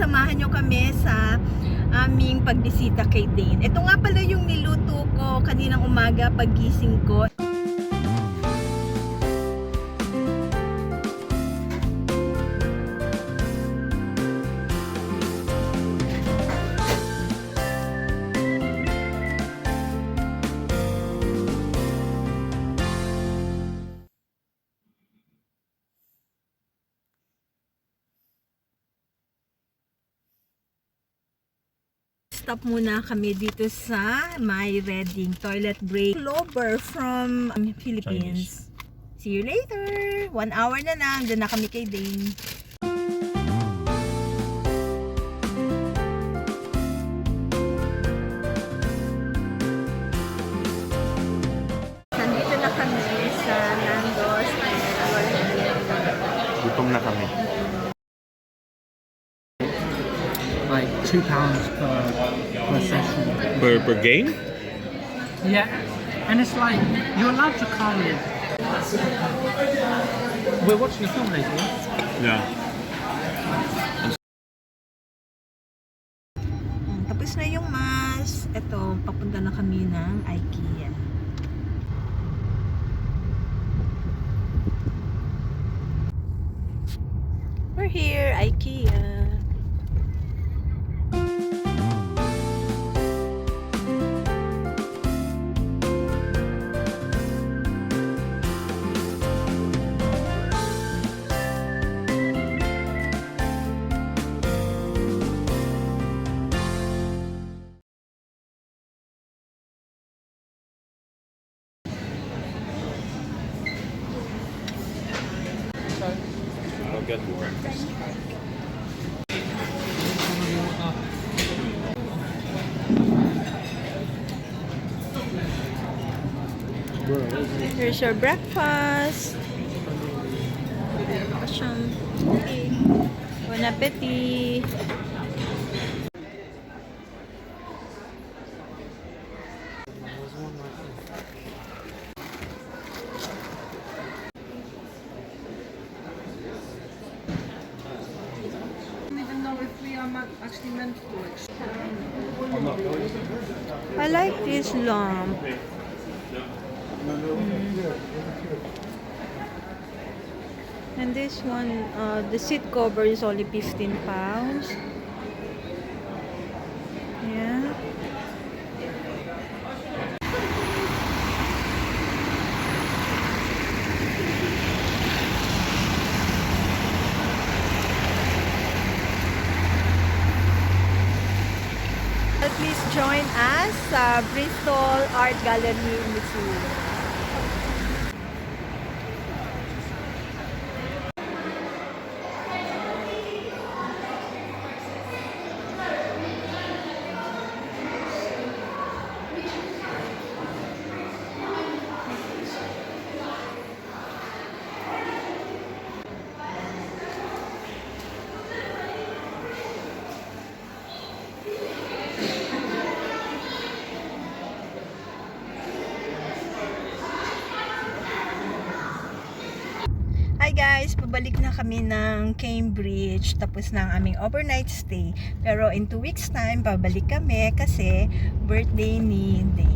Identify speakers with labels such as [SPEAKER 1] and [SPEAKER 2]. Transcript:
[SPEAKER 1] samahan nyo kami sa aming pagbisita kay Dane. Ito nga pala yung niluto ko kaninang umaga paggising ko. Stop muna kami dito sa my Reading toilet break. Lover from Philippines. Chinese. See you later. 1 hour na lang. Doon na kami kay Dane. Nandito na kami sa Nando.
[SPEAKER 2] Gutom na kami.
[SPEAKER 3] Like £2 per session.
[SPEAKER 2] Per game?
[SPEAKER 3] Yeah, and it's like you're allowed to call it. We're watching a film later.
[SPEAKER 2] Yeah.
[SPEAKER 1] Tapos na yung mass. Ito, papunta na kami ng Ikea. We're here, Ikea.
[SPEAKER 2] I'll get more.
[SPEAKER 1] Here's your breakfast. Okay. Bon appetit.
[SPEAKER 3] Actually meant to
[SPEAKER 1] I like this lamp. And this one, the seat cover is only £15. Yeah. Please join us sa Bristol Art Gallery Museum. Hi guys, pabalik na kami ng Cambridge, tapos na ang aming overnight stay. Pero in 2 weeks time, pabalik kami kasi birthday ni Dane.